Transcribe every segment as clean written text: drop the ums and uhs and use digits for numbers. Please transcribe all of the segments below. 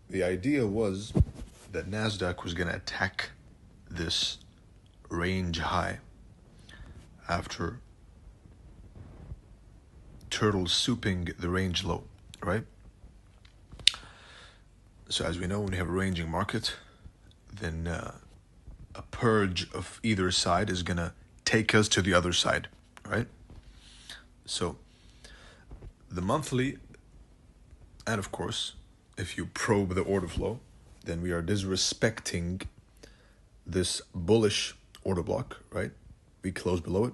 the idea was that Nasdaq was going to attack this range high after turtle souping the range low, right? So as we know, when you have a ranging market, then a purge of either side is going to take us to the other side, right? So the monthly, and of course, if you probe the order flow, then we are disrespecting this bullish order block, right? We close below it.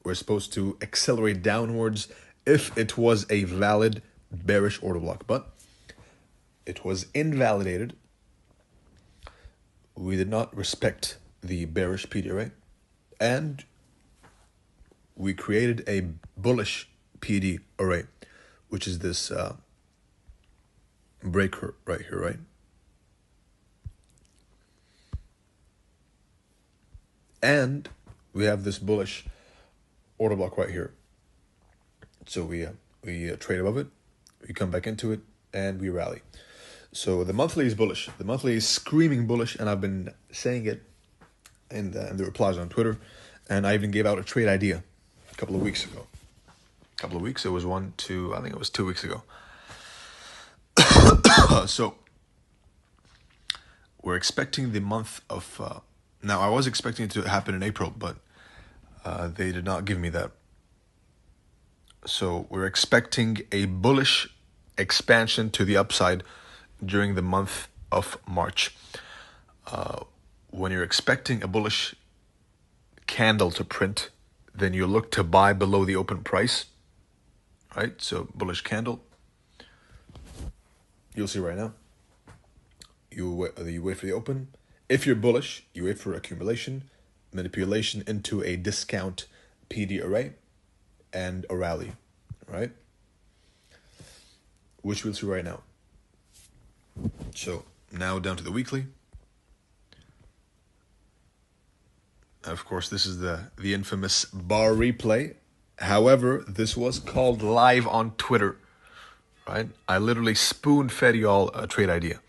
We're supposed to accelerate downwards if it was a valid bearish order block, but it was invalidated. We did not respect the bearish PD array, and we created a bullish PD array, which is this breaker right here, right? And we have this bullish order block right here. So we trade above it, we come back into it, and we rally. So the monthly is bullish. The monthly is screaming bullish, and I've been saying it in the replies on Twitter, and I even gave out a trade idea a couple of weeks ago. A couple of weeks, it was I think it was 2 weeks ago. So we're expecting the month of, now I was expecting it to happen in April, but they did not give me that. So we're expecting a bullish expansion to the upside during the month of March. When you're expecting a bullish candle to print, then you look to buy below the open price, right? So bullish candle, you'll see right now. You wait for the open. If you're bullish, you wait for accumulation, manipulation into a discount PD array, and a rally, right? Which we'll see right now. So now down to the weekly. Of course, this is the infamous bar replay. However, this was called live on Twitter, right? I literally spoon-fed you all a trade idea.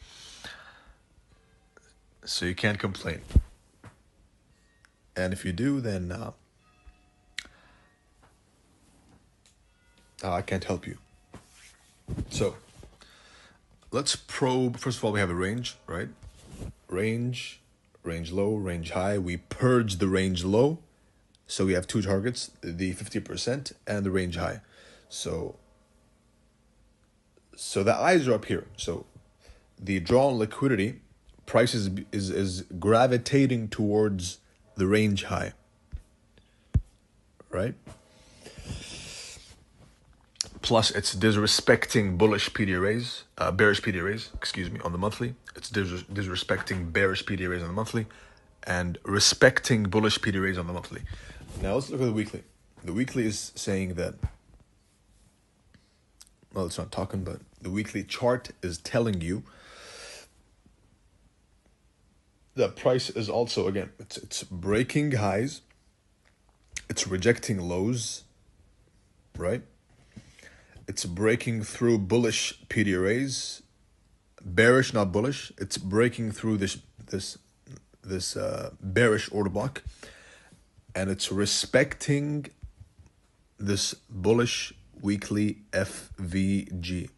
So you can't complain. And if you do, then I can't help you. So let's probe. First of all, we have a range, right? Range low, range high. We purge the range low. So we have two targets, the 50% and the range high. So the eyes are up here. So the draw on liquidity price is gravitating towards the range high, right? Plus, it's disrespecting bullish PD arrays, bearish PD arrays, on the monthly. It's disrespecting bearish PD arrays on the monthly, and respecting bullish PD arrays on the monthly. Now let's look at the weekly. The weekly is saying that, well, it's not talking, but the weekly chart is telling you that price is also, again, it's breaking highs, it's rejecting lows, right? It's breaking through bullish PD arrays, bearish, not bullish. It's breaking through this bearish order block, and it's respecting this bullish weekly FVG,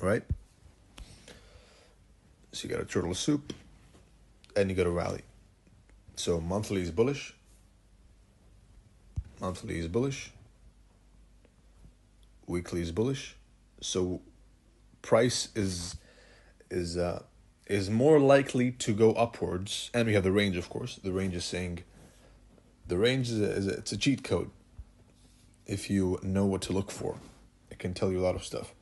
right? So you got a turtle soup, and you got a rally. So monthly is bullish. Monthly is bullish. Weekly is bullish. So price is more likely to go upwards. And we have the range, of course. The range is saying, the range it's a cheat code. If you know what to look for, it can tell you a lot of stuff.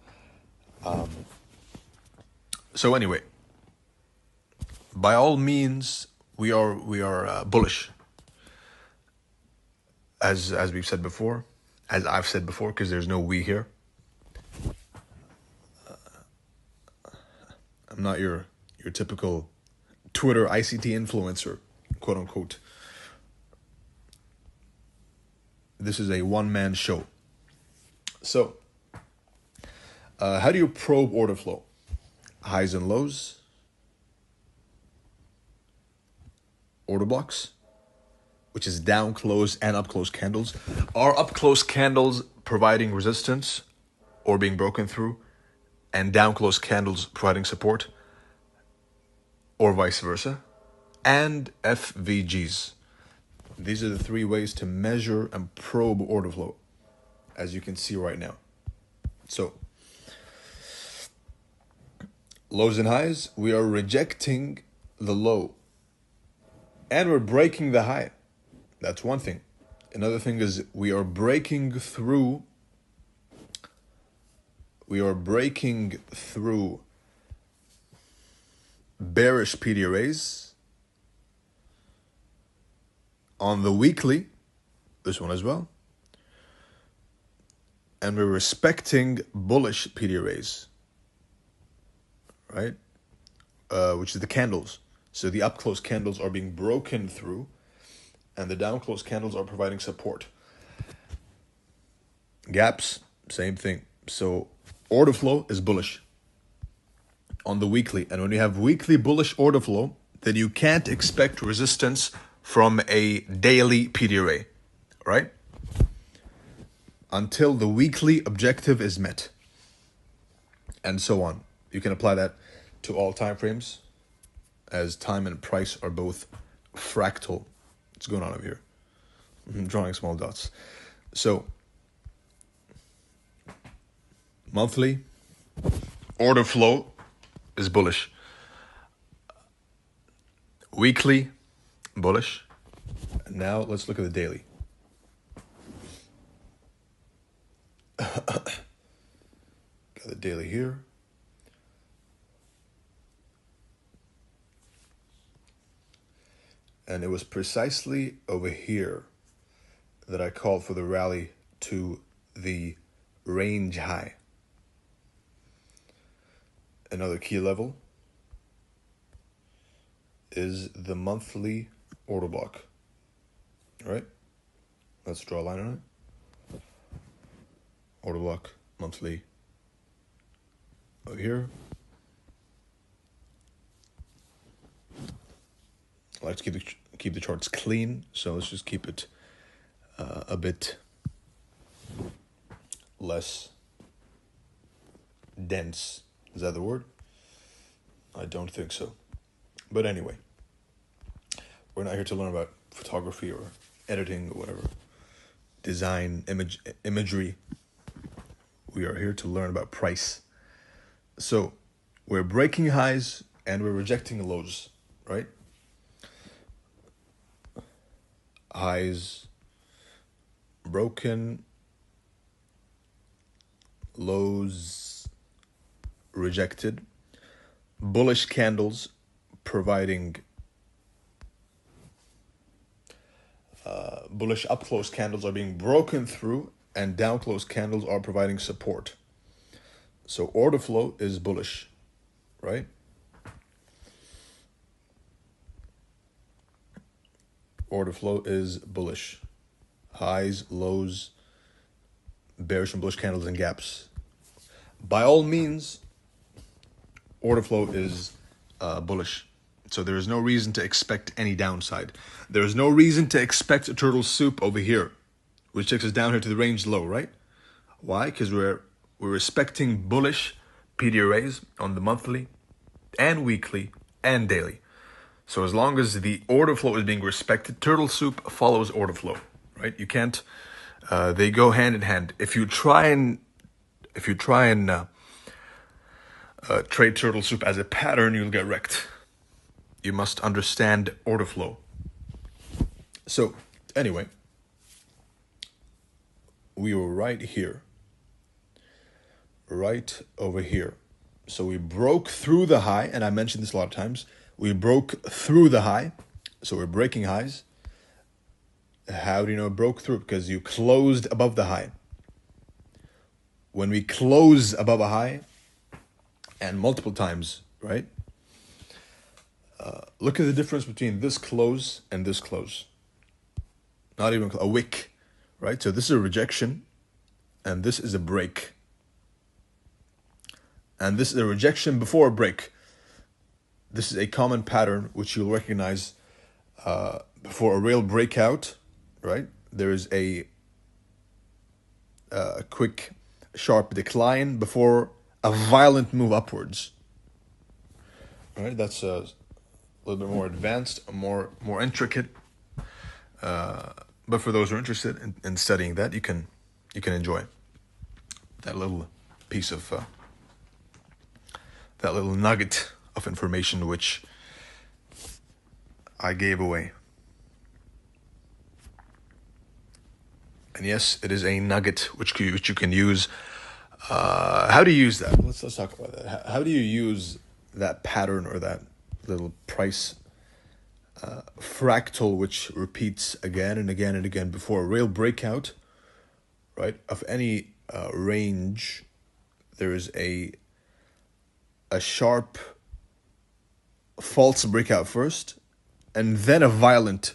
So anyway, by all means, we are bullish, as we've said before, as I've said before, because there's no we here. I'm not your typical Twitter ICT influencer, quote unquote. This is a one-man show. So How do you probe order flow? Highs and lows, order blocks, which is down close and up close candles. Are up close candles providing resistance or being broken through, and down close candles providing support, or vice versa? And FVGs. These are the three ways to measure and probe order flow, as you can see right now. So, lows and highs, we are rejecting the low and we're breaking the high. That's one thing. Another thing is we are breaking through bearish PDRAs on the weekly, this one as well, and we're respecting bullish PDRAs, right? Which is the candles. So the up close candles are being broken through, and the down close candles are providing support. Gaps, same thing. So order flow is bullish on the weekly, and when you have weekly bullish order flow, then you can't expect resistance from a daily PDRA, right? Until the weekly objective is met, and so on. You can apply that to all time frames, as time and price are both fractal. What's going on over here? I'm drawing small dots. So, monthly order flow is bullish. Weekly, bullish. Now let's look at the daily. Got the daily here. And it was precisely over here that I called for the rally to the range high. Another key level is the monthly order block. All right, let's draw a line on it. Order block, monthly, over here. I like to keep the charts clean, so let's just keep it a bit less dense. Is that the word? I don't think so. But anyway, we're not here to learn about photography or editing or whatever, design, imagery. We are here to learn about price. So we're breaking highs and we're rejecting lows, right? Highs broken, lows rejected, bullish candles providing bullish up close candles are being broken through, and down close candles are providing support. So order flow is bullish, right? Order flow is bullish. Highs, lows, bearish and bullish candles and gaps. By all means, order flow is bullish. So there is no reason to expect any downside. There is no reason to expect a turtle soup over here, which takes us down here to the range low, right? Why? Because we're respecting bullish PDRAs on the monthly and weekly and daily. So as long as the order flow is being respected, turtle soup follows order flow, right? You can't. They go hand in hand. If you try and trade turtle soup as a pattern, you'll get wrecked. You must understand order flow. So anyway, we were right here, right over here. So we broke through the high, and I mentioned this a lot of times. We broke through the high, so we're breaking highs. How do you know it broke through? Because you closed above the high. When we close above a high, and multiple times, right? Look at the difference between this close and this close. Not even a wick, right? So this is a rejection, and this is a break. And this is a rejection before a break. This is a common pattern which you'll recognize before a real breakout, right? There is a quick, sharp decline before a violent move upwards. All right, that's a little bit more advanced, more intricate. But for those who are interested in studying that, you can enjoy that little piece of that little nugget of information which I gave away. And yes, it is a nugget which you can use. How do you use that? Let's talk about that. How do you use that pattern or that little price fractal which repeats again and again and again before a real breakout, right? Of any range, there is a sharp false breakout first, and then a violent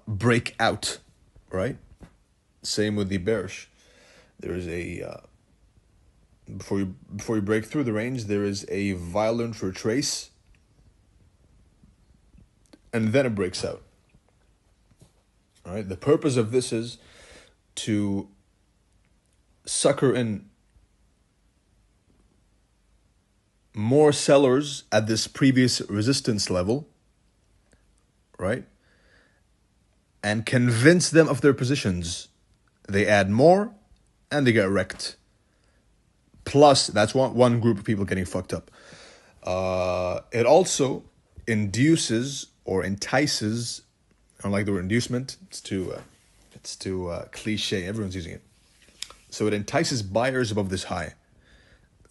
breakout, right? Same with the bearish. There is a before you break through the range, there is a violent retrace, and then it breaks out. All right. The purpose of this is to sucker in more sellers at this previous resistance level, right? And convince them of their positions. They add more and they get wrecked. Plus, that's one group of people getting fucked up. It also induces or entices, I don't like the word inducement, it's too cliche, everyone's using it. So it entices buyers above this high.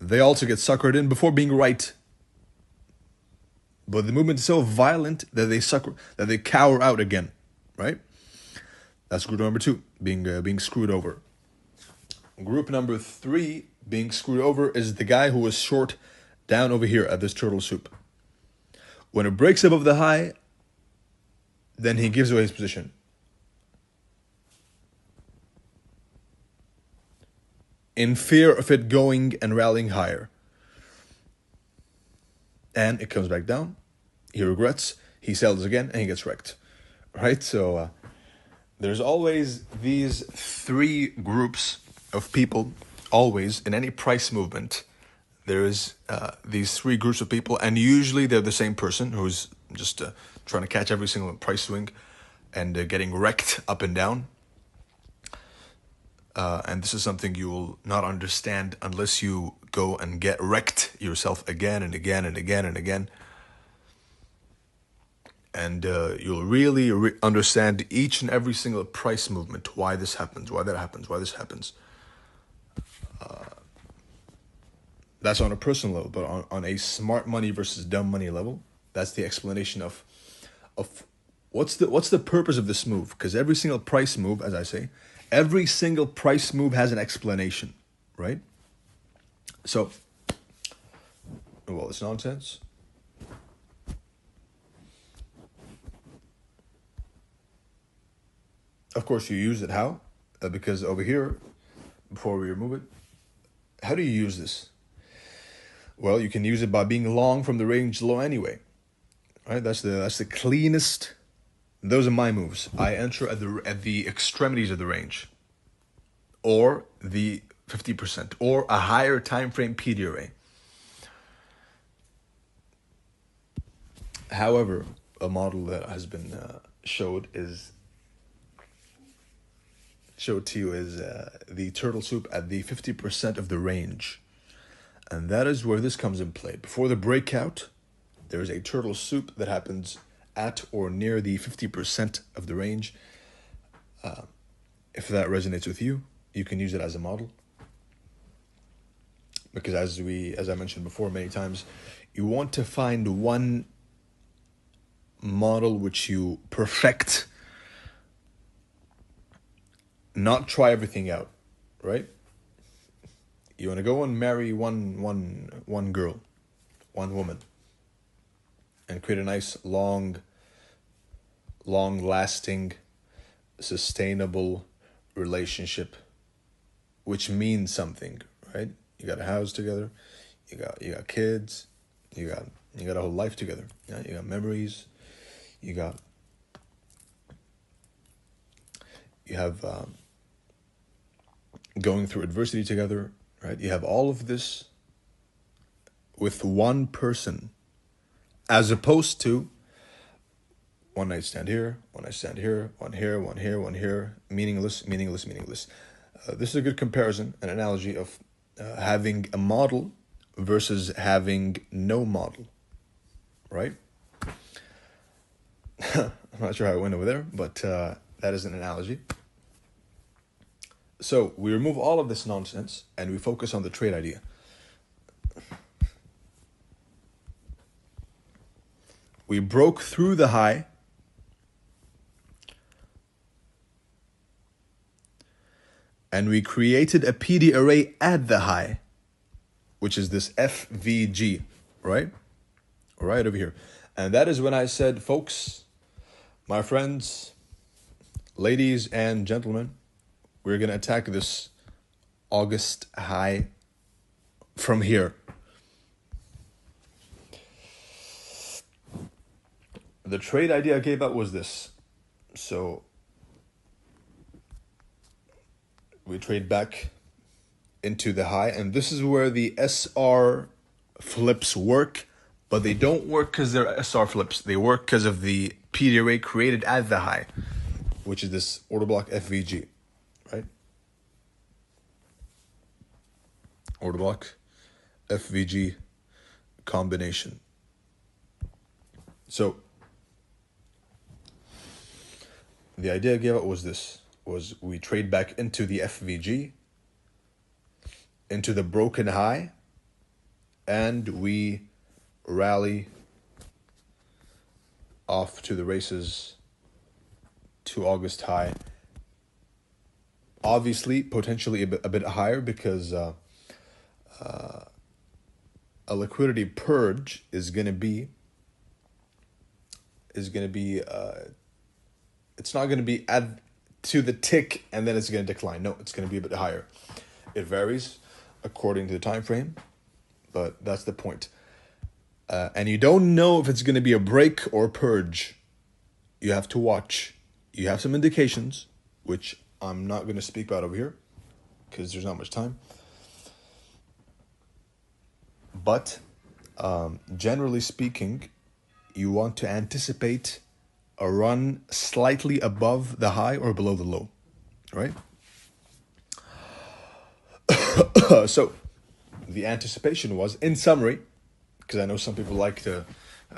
They also get suckered in before being right. But the movement is so violent that they cower out again, right? That's group number 2, being screwed over. Group number 3, being screwed over, is the guy who was short down over here at this turtle soup. When it breaks above the high, then he gives away his position. In fear of it going and rallying higher. And it comes back down. He regrets. He sells again and he gets wrecked. Right? So there's always these 3 groups of people. Always in any price movement, there is these 3 groups of people, and usually they're the same person who's just trying to catch every single price swing and getting wrecked up and down. And this is something you will not understand unless you go and get wrecked yourself again and again and again and again. And you'll really understand each and every single price movement, why this happens, why that happens, why this happens. That's on a personal level, but on a smart money versus dumb money level, that's the explanation of what's the purpose of this move. Because every single price move, as I say, every single price move has an explanation, right? So, well, it's nonsense. Of course, you use it how? Because over here, before we remove it, how do you use this? Well, you can use it by being long from the range low anyway. Right? That's the cleanest. Those are my moves. I enter at the extremities of the range, or the 50%, or a higher time frame PD array. However, a model that has been showed to you is the turtle soup at the 50% of the range. And that is where this comes in play. Before the breakout, there is a turtle soup that happens at or near the 50% of the range. If that resonates with you, you can use it as a model. Because as I mentioned before many times, you want to find one model which you perfect, not try everything out, right? You want to go and marry one girl, one woman, and create a nice, long-lasting, sustainable relationship, which means something, right? You got a house together. You got kids. You got a whole life together. Yeah? You got memories. You have going through adversity together, right? You have all of this with one person, as opposed to one night stand here, one night stand here, one here, one here, one here, meaningless, meaningless, meaningless. This is a good comparison, an analogy of having a model versus having no model, right? I'm not sure how it went over there, but that is an analogy. So we remove all of this nonsense and we focus on the trade idea. We broke through the high and we created a PD array at the high, which is this FVG, right? Right over here. And that is when I said, folks, my friends, ladies and gentlemen, we're going to attack this August high from here. The trade idea I gave out was this. So we trade back into the high, and this is where the SR flips work, but they don't work because they're SR flips. They work because of the PD array created at the high, which is this order block FVG, right? Order block FVG combination. So the idea I gave out was this, was we trade back into the FVG, into the broken high, and we rally off to the races to August high. Obviously, potentially a bit higher because a liquidity purge is going to be it's not going to be add to the tick and then it's going to decline. No, it's going to be a bit higher. It varies according to the time frame, but that's the point. And you don't know if it's going to be a break or a purge. You have to watch. You have some indications, which I'm not going to speak about over here because there's not much time. But generally speaking, you want to anticipate a run slightly above the high or below the low, right? So the anticipation was, in summary, because I know some people like to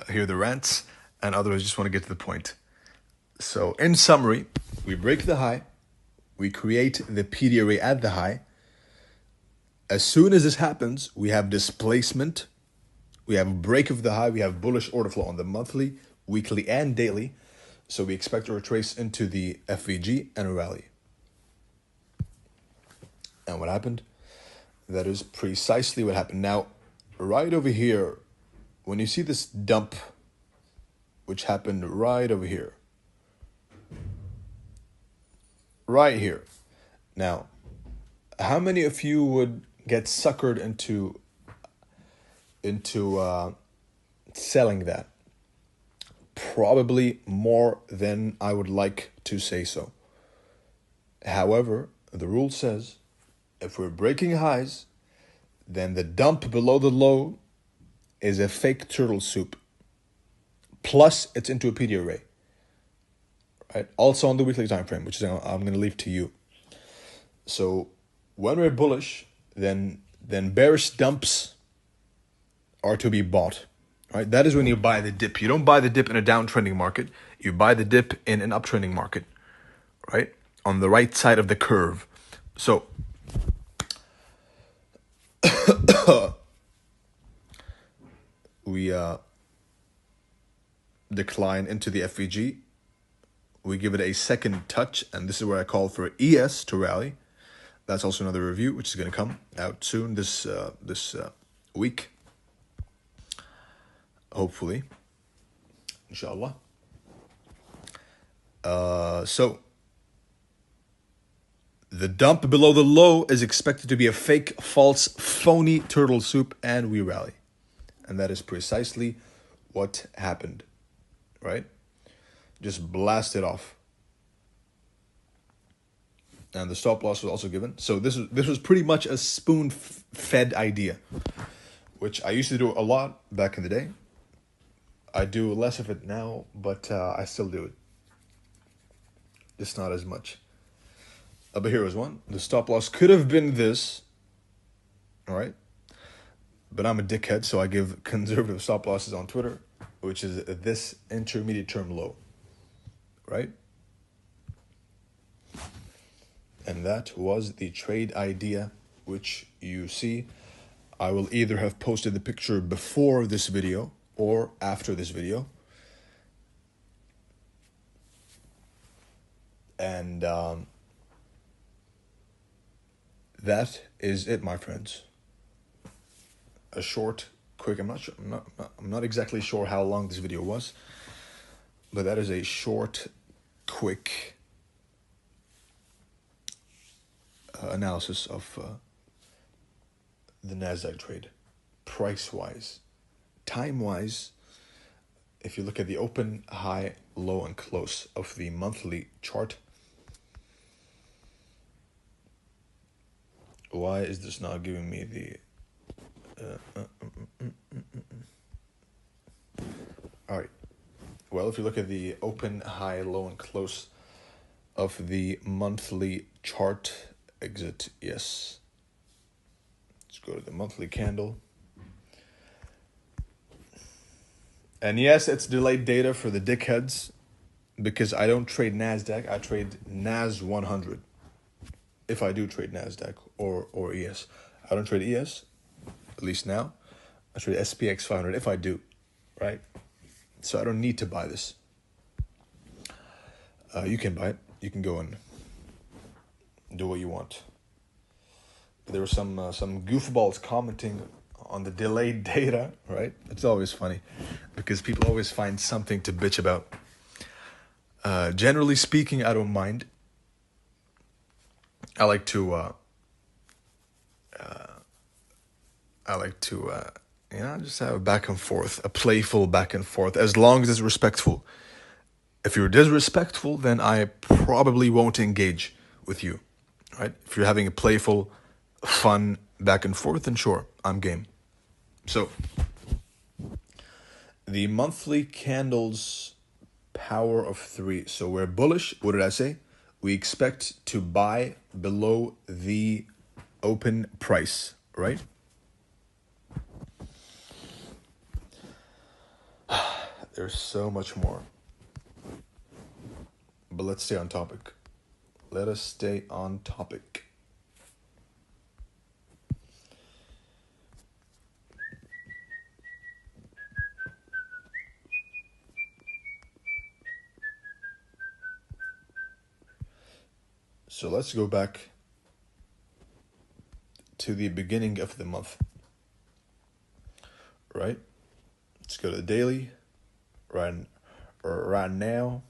hear the rants and others just want to get to the point. So in summary, we break the high, we create the PD array at the high. As soon as this happens, we have displacement, we have break of the high, we have bullish order flow on the monthly, weekly, and daily. So we expect to retrace into the FVG and a rally. And what happened? That is precisely what happened. Now, right over here, when you see this dump, which happened right over here, right here. Now, how many of you would get suckered into selling that? Probably more than I would like to say so. However, the rule says if we're breaking highs, then the dump below the low is a fake turtle soup. Plus, it's into a PD array. Right? Also on the weekly time frame, which is I'm going to leave to you. So when we're bullish, then bearish dumps are to be bought. Right? That is when you buy the dip. You don't buy the dip in a downtrending market. You buy the dip in an uptrending market, right? On the right side of the curve. So we decline into the FVG. We give it a second touch, and this is where I call for ES to rally. That's also another review, which is going to come out soon this week. Hopefully, inshallah. So The dump below the low is expected to be a fake, false, phony turtle soup, and we rally. And that is precisely what happened, right? Just blast it off. And the stop loss was also given. So this was pretty much a spoon-fed idea, which I used to do a lot back in the day. I do less of it now, but I still do it. Just not as much. But here was one. The stop loss could have been this, all right? But I'm a dickhead, so I give conservative stop losses on Twitter, which is this intermediate term low, right? And that was the trade idea, which you see. I will either have posted the picture before this video or after this video. And that is it, my friends. A short, quick. I'm not exactly sure how long this video was, but that is a short, quick analysis of the Nasdaq trade, price-wise, time-wise. If you look at the open, high, low, and close of the monthly chart. Why is this not giving me the... All right. Well, if you look at the open, high, low, and close of the monthly chart, exit, yes. Let's go to the monthly candle. And yes, it's delayed data for the dickheads because I don't trade Nasdaq. I trade Nas 100. If I do trade Nasdaq or ES. I don't trade ES, at least now. I trade SPX 500 if I do, right? So I don't need to buy this. You can buy it. You can go and do what you want. There were some goofballs commenting on the delayed data, right? It's always funny because people always find something to bitch about. Generally speaking, I don't mind. I like to just have a back and forth, a playful back and forth, as long as it's respectful. If you're disrespectful, then I probably won't engage with you, right? If you're having a playful, fun back and forth, then sure, I'm game. So, the monthly candles power of 3. So we're bullish. What did I say? We expect to buy below the open price, right? There's so much more. But let's stay on topic. Let us stay on topic. So let's go back to the beginning of the month, right? Let's go to the daily, right now.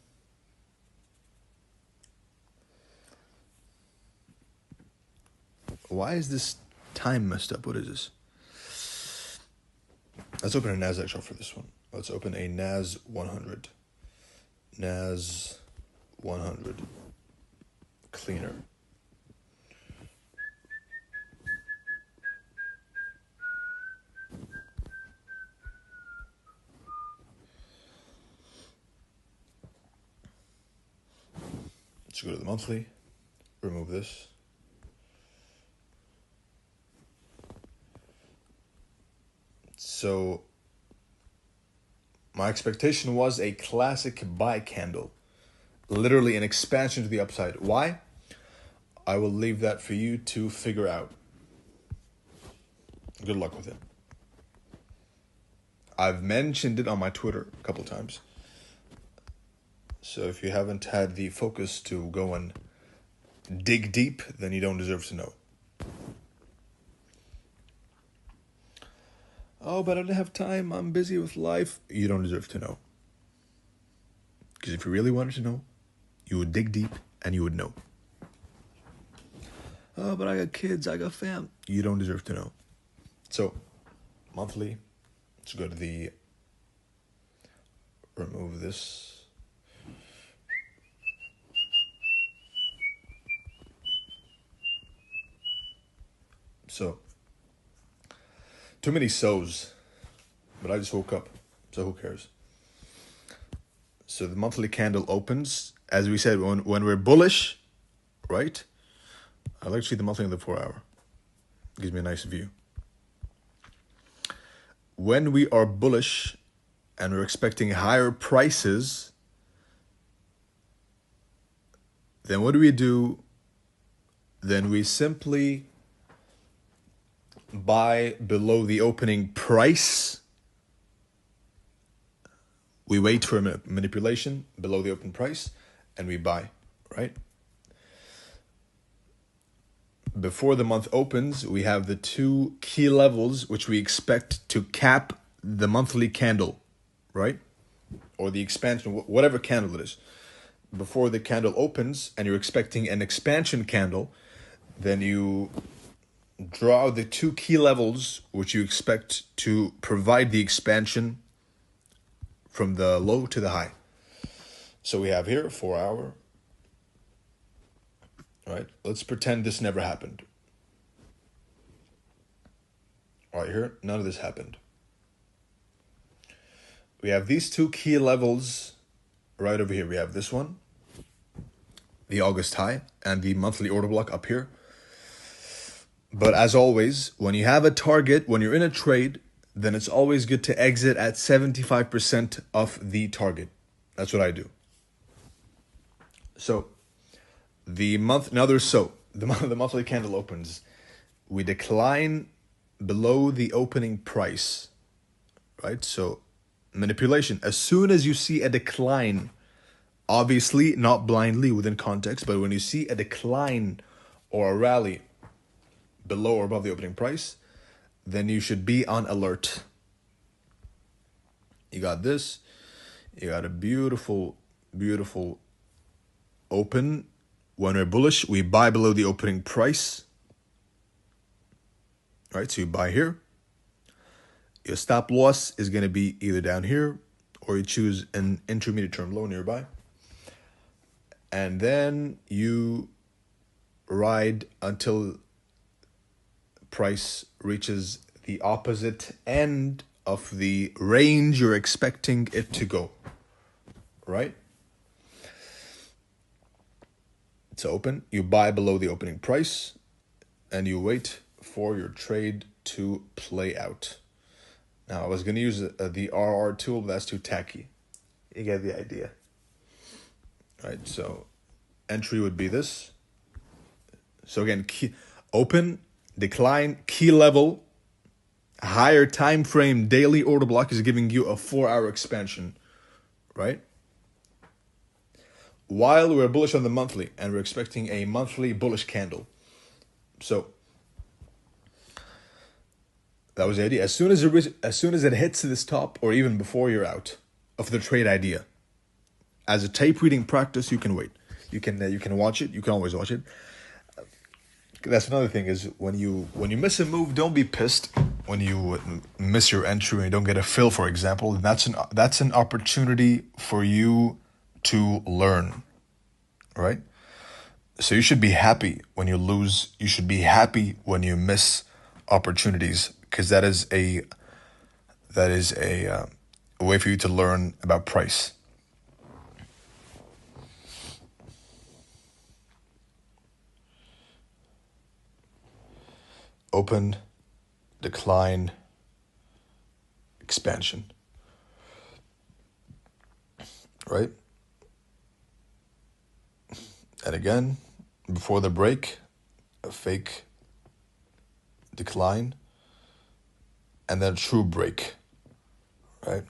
Why is this time messed up? What is this? Let's open a Nasdaq chart for this one. Let's open a Nas 100. Nas 100. Cleaner. Let's go to the monthly. Remove this. So my expectation was a classic buy candle. Literally an expansion to the upside. Why? I will leave that for you to figure out. Good luck with it. I've mentioned it on my Twitter a couple times. So if you haven't had the focus to go and dig deep, then you don't deserve to know. Oh, but I don't have time. I'm busy with life. You don't deserve to know. Because if you really wanted to know, you would dig deep and you would know. Oh, but I got kids, I got fam. You don't deserve to know. So, monthly, let's go to the, remove this. So, too many so's, but I just woke up, so who cares? So the monthly candle opens, as we said, when we're bullish, right? I like to see the monthly in the 4 hour. Gives me a nice view. When we are bullish and we're expecting higher prices, then what do? Then we simply buy below the opening price. We wait for manipulation below the open price and we buy, right? Before the month opens, we have the two key levels which we expect to cap the monthly candle, right? Or the expansion, whatever candle it is. Before the candle opens and you're expecting an expansion candle, then you draw the two key levels which you expect to provide the expansion from the low to the high. So we have here 4 hour. All right, let's pretend this never happened. All right, here, none of this happened. We have these two key levels right over here. We have this one, the August high, and the monthly order block up here. But as always, when you have a target, when you're in a trade, then it's always good to exit at 75% of the target. That's what I do. So the monthly candle opens. We decline below the opening price, right? So manipulation. As soon as you see a decline, obviously not blindly within context, but when you see a decline or a rally below or above the opening price, then you should be on alert. You got this. You got a beautiful, beautiful open. When we're bullish, we buy below the opening price. Right, so you buy here. Your stop loss is going to be either down here or you choose an intermediate term low nearby. And then you ride until price reaches the opposite end of the range you're expecting it to go, right? It's open. You buy below the opening price and you wait for your trade to play out. Now, I was going to use the RR tool, but that's too tacky. You get the idea. Right, so entry would be this. So again, open, decline, key level, higher time frame daily order block is giving you a 4 hour expansion, right? While we're bullish on the monthly and we're expecting a monthly bullish candle. So that was the idea. As soon as it hits this top, or even before you're out of the trade idea, as a tape reading practice, you can wait. You can watch it. You can always watch it. That's another thing is when you miss a move, don't be pissed. When you miss your entry and you don't get a fill, for example, that's an opportunity for you to learn, right? So you should be happy when you lose. You should be happy when you miss opportunities, because that is a way for you to learn about price. Open, decline, expansion, right? And again, before the break, a fake decline, and then a true break, right?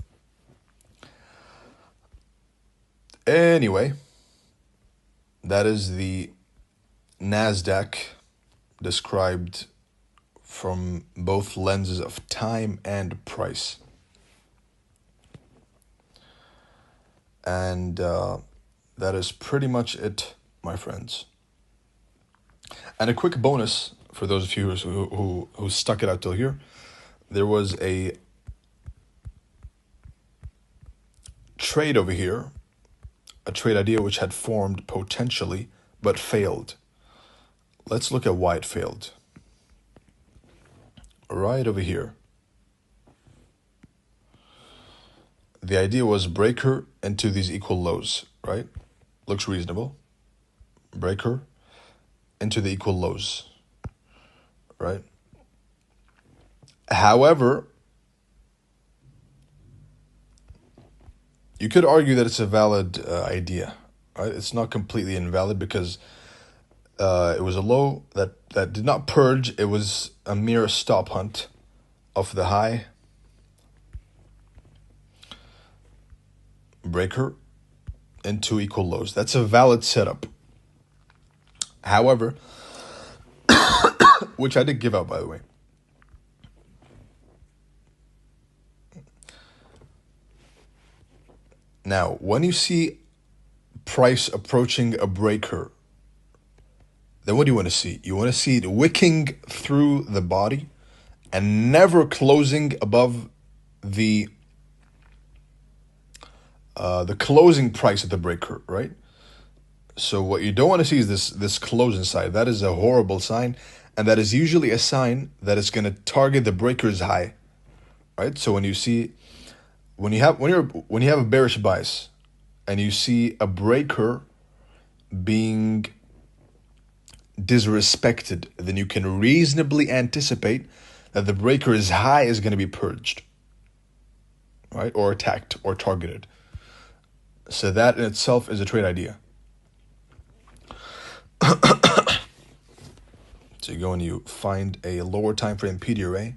Anyway, that is the Nasdaq described from both lenses of time and price. And that is pretty much it, my friends. And a quick bonus for those of you who stuck it out till here, there was a trade over here, a trade idea which had formed potentially but failed. Let's look at why it failed. Right over here. The idea was breaker into these equal lows, right? Looks reasonable. Breaker into the equal lows, right? However, you could argue that it's a valid idea, right? It's not completely invalid because it was a low that did not purge. It was a mere stop hunt of the high. Breaker into equal lows. That's a valid setup. However, which I did give out, by the way. Now, when you see price approaching a breaker, then what do you want to see? You want to see it wicking through the body and never closing above the closing price of the breaker, right? So what you don't want to see is this closing side. That is a horrible sign, and that is usually a sign that it's going to target the breaker's high, right? So when you have a bearish bias and you see a breaker being disrespected, then you can reasonably anticipate that the breaker's high is going to be purged, right? Or attacked or targeted. So that in itself is a trade idea. So you go and you find a lower time frame PD array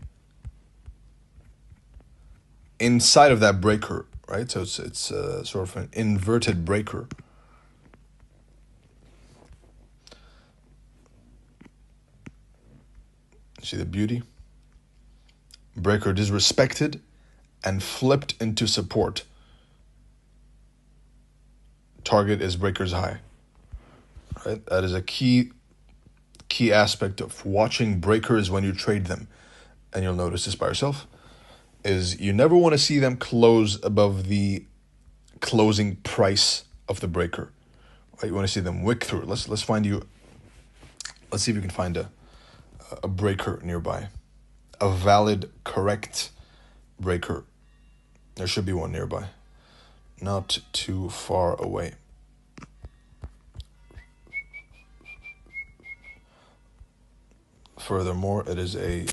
inside of that breaker, right? So it's sort of an inverted breaker. See the beauty? Breaker disrespected and flipped into support. Target is breaker's high. Right? That is a key aspect of watching breakers when you trade them. And you'll notice this by yourself, is you never want to see them close above the closing price of the breaker. Right? You want to see them wick through it. Let's see if you can find a breaker nearby. A valid, correct breaker. There should be one nearby. Not too far away. Furthermore, it is a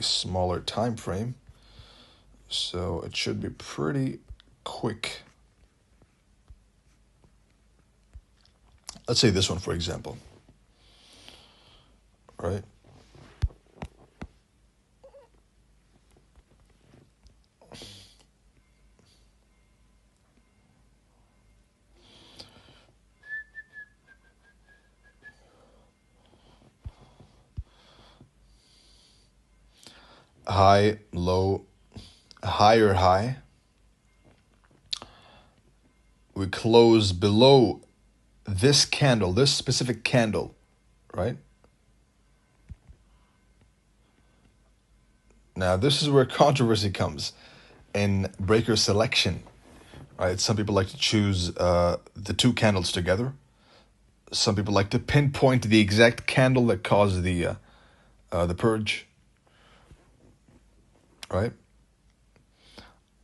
smaller time frame, so it should be pretty quick. Let's say this one, for example. Right? High, low, higher high. We close below this candle, this specific candle, right? Now, this is where controversy comes in breaker selection, right? Some people like to choose the two candles together. Some people like to pinpoint the exact candle that caused the purge, right?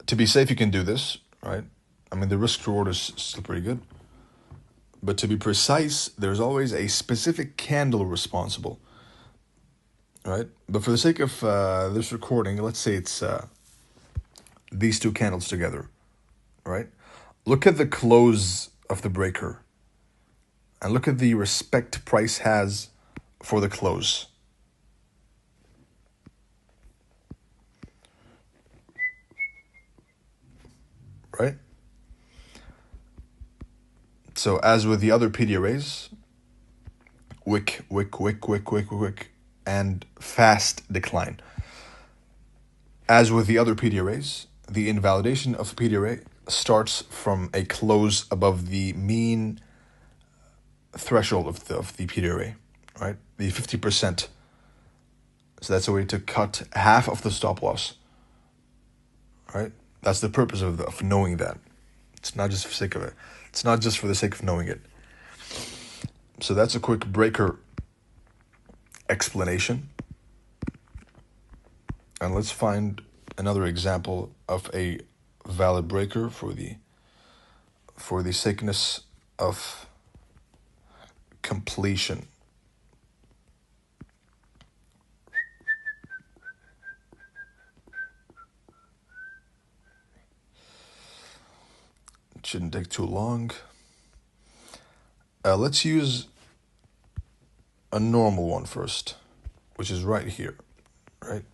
To be safe, you can do this, right? I mean, the risk reward is still pretty good. But to be precise, there's always a specific candle responsible, right? But for the sake of this recording, let's say it's these two candles together, right? Look at the close of the breaker and look at the respect price has for the close. Right? So as with the other PD arrays, wick, and fast decline. As with the other PD arrays, the invalidation of the PD array starts from a close above the mean threshold of the PD array, right? The 50%. So that's a way to cut half of the stop loss, right? That's the purpose of knowing that. It's not just for the sake of it. It's not just for the sake of knowing it. So that's a quick breaker explanation. And let's find another example of a valid breaker for the sickness of completion. It shouldn't take too long. Let's use a normal one first, which is right here, right?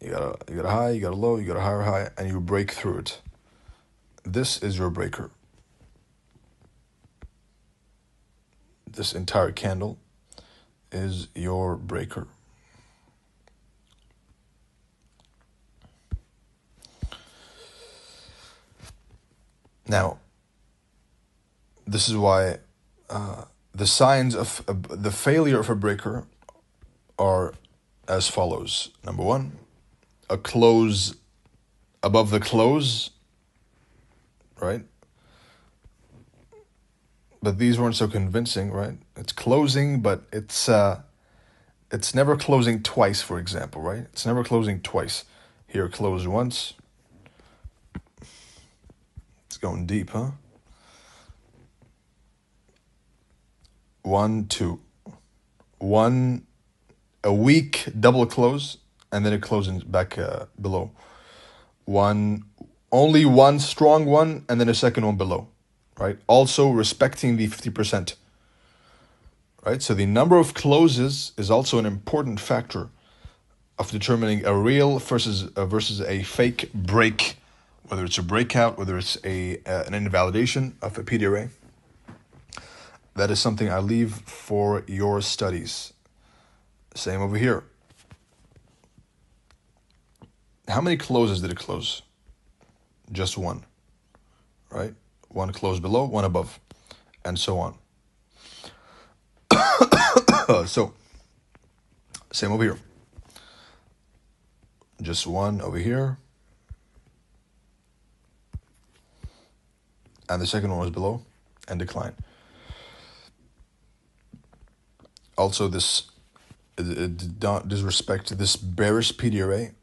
You got a high, you got a low, you got a higher high, and you break through it. This is your breaker. This entire candle is your breaker. Now, this is why the signs of the failure of a breaker are as follows. Number one, a close above the close, right? But these weren't so convincing, right? It's closing, but it's never closing twice, for example, right? It's never closing twice. Here, close once. It's going deep, huh? 1, 2. One, a weak double close, and then it closes back below. Only one strong one, and then a second one below, right? Also respecting the 50%, right? So the number of closes is also an important factor of determining a real versus a fake break, whether it's a breakout, whether it's an invalidation of a PDRA. That is something I leave for your studies. Same over here. How many closes did it close? Just one, right? One close below, one above, and so on. So, same over here. Just one over here. And the second one was below and decline. Also, this did not disrespect this bearish PDRA.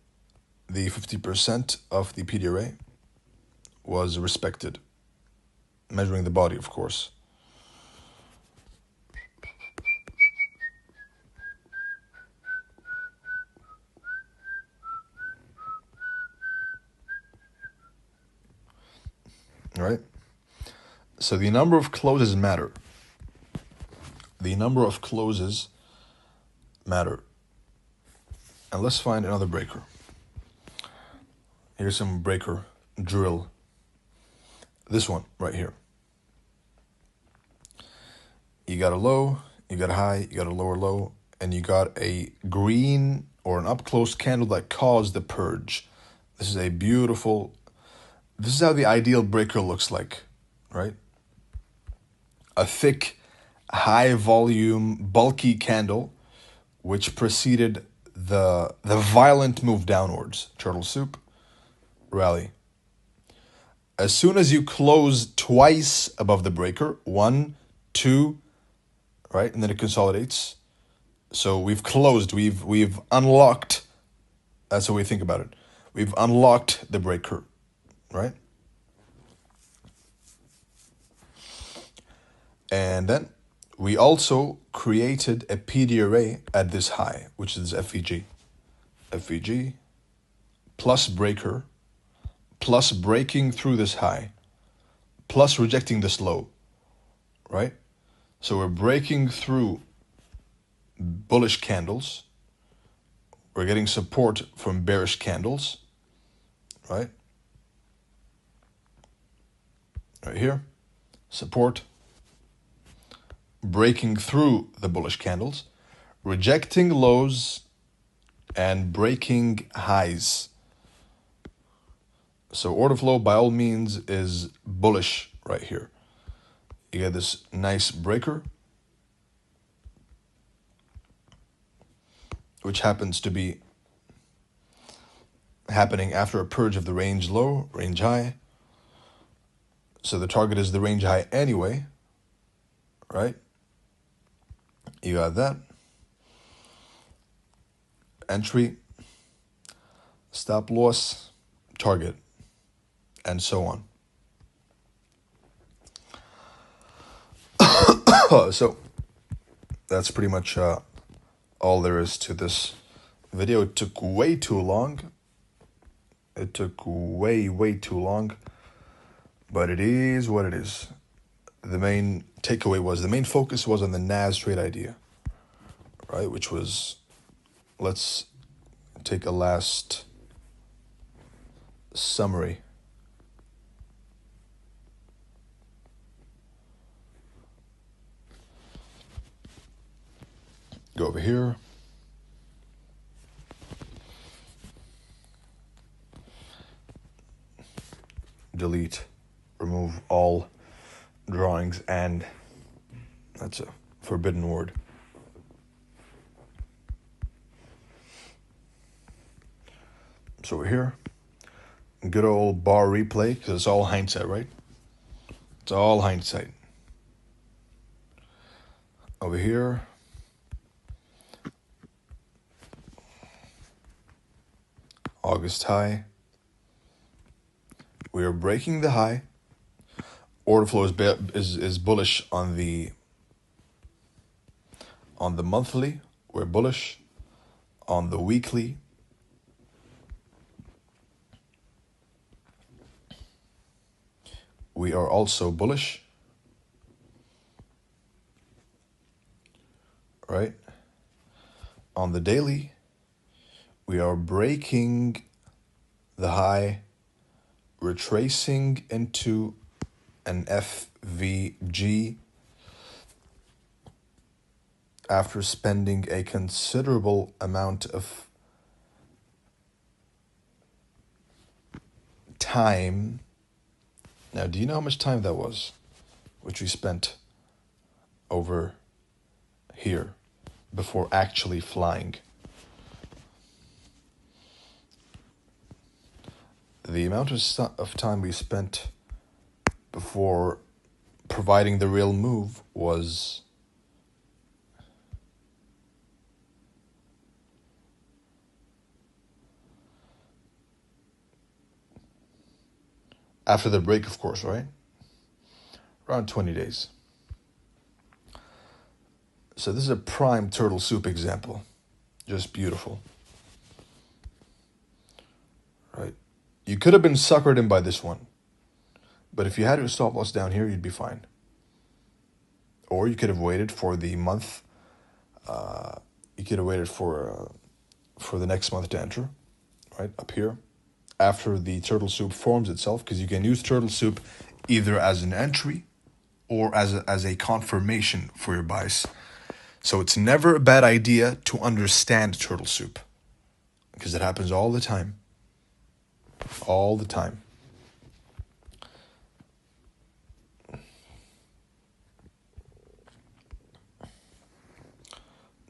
The 50% of the PDRA was respected. Measuring the body, of course. All right? So the number of closes matter. The number of closes matter. And let's find another breaker. Here's some breaker drill. This one right here. You got a low, you got a high, you got a lower low, and you got a green or an up close candle that caused the purge. This is this is how the ideal breaker looks like, right? A thick, high volume, bulky candle which preceded the violent move downwards. Turtle soup, rally. As soon as you close twice above the breaker, 1, 2, right, and then it consolidates. So we've closed, we've unlocked. That's how we think about it. We've unlocked the breaker, right? And then we also created a PDRA at this high, which is FVG. FVG plus breaker plus breaking through this high plus rejecting this low, right? So we're breaking through bullish candles. We're getting support from bearish candles, right? Right here, support. Breaking through the bullish candles, rejecting lows, and breaking highs. So order flow, by all means, is bullish right here. You get this nice breaker, which happens to be happening after a purge of the range low, range high. So the target is the range high anyway, right? You got that. Entry, stop loss, target, and so on. So that's pretty much all there is to this video. It took way too long. It took way too long. But it is what it is. The main focus was on the Nas trade idea, right? Which was, let's take a last summary. Go over here. Delete, remove all drawings, and that's a forbidden word. So we're here. Good old bar replay, because it's all hindsight, right? It's all hindsight. Over here. August high. We are breaking the high. Order flow is bullish on the monthly. We're bullish on the weekly. We are also bullish, right? On the daily, we are breaking the high, retracing into an FVG after spending a considerable amount of time. Now, do you know how much time that was, which we spent over here before actually flying? The amount of time we spent before providing the real move was after the break, of course, right? Around 20 days. So this is a prime turtle soup example. Just beautiful. Right? You could have been suckered in by this one. But if you had your stop loss down here, you'd be fine. Or you could have waited for the month. You could have waited for the next month to enter, right, up here, after the turtle soup forms itself, because you can use turtle soup either as an entry or as a confirmation for your buys. So it's never a bad idea to understand turtle soup, because it happens all the time. All the time.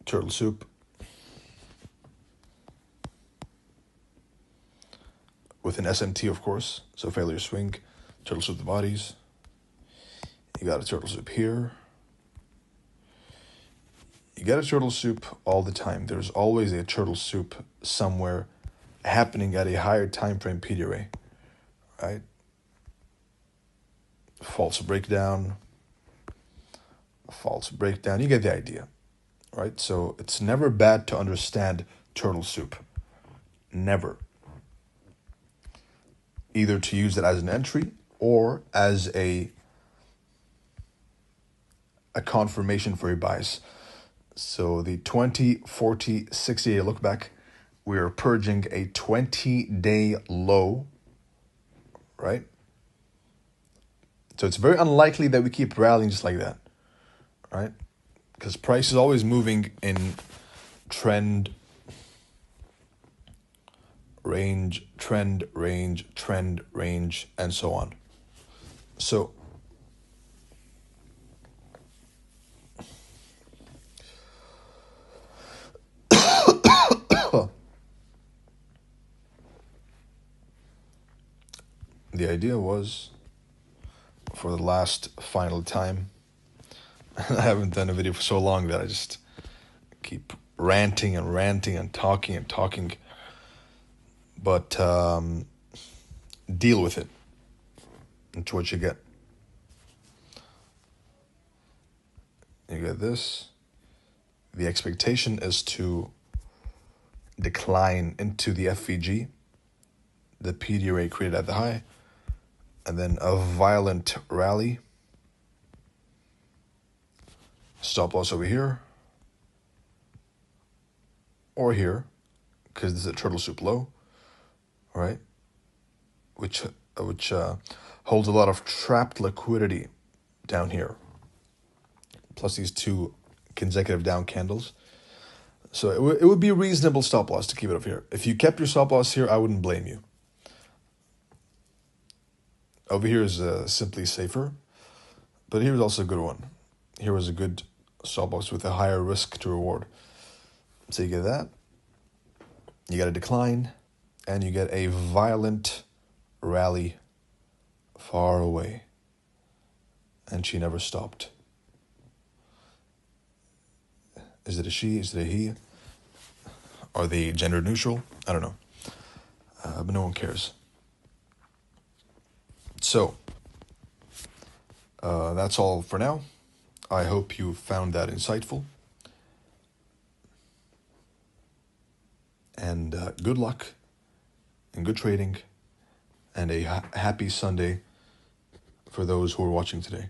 Turtle soup. With an SMT, of course. So failure swing. Turtle soup the bodies. You got a turtle soup here. You get a turtle soup all the time. There's always a turtle soup somewhere happening at a higher time frame PDRA, right? False breakdown. False breakdown. You get the idea, right? So it's never bad to understand turtle soup. Never. Either to use it as an entry or as a confirmation for your buys. So the 20, 40, 60-day look back, we are purging a 20-day low, right? So it's very unlikely that we keep rallying just like that, right? Because price is always moving in trend, range, trend, range, trend, range, and so on. So the idea was, for the last final time, I haven't done a video for so long that I just keep ranting and ranting and talking. But deal with it. It's what you get. You get this. The expectation is to decline into the FVG, the PD array created at the high, and then a violent rally. Stop loss over here, or here, because this is a turtle soup low, right? Which holds a lot of trapped liquidity down here, plus these two consecutive down candles. So it would be a reasonable stop loss to keep it up here. If you kept your stop loss here, I wouldn't blame you. Over here is simply safer, but here's also a good one. Here was a good stop loss with a higher risk to reward. So you get that, you get a decline, and you get a violent rally far away. And she never stopped. Is it a she? Is it a he? Are they gender neutral? I don't know. But no one cares. So, that's all for now. I hope you found that insightful. And good luck and good trading and a happy Sunday for those who are watching today.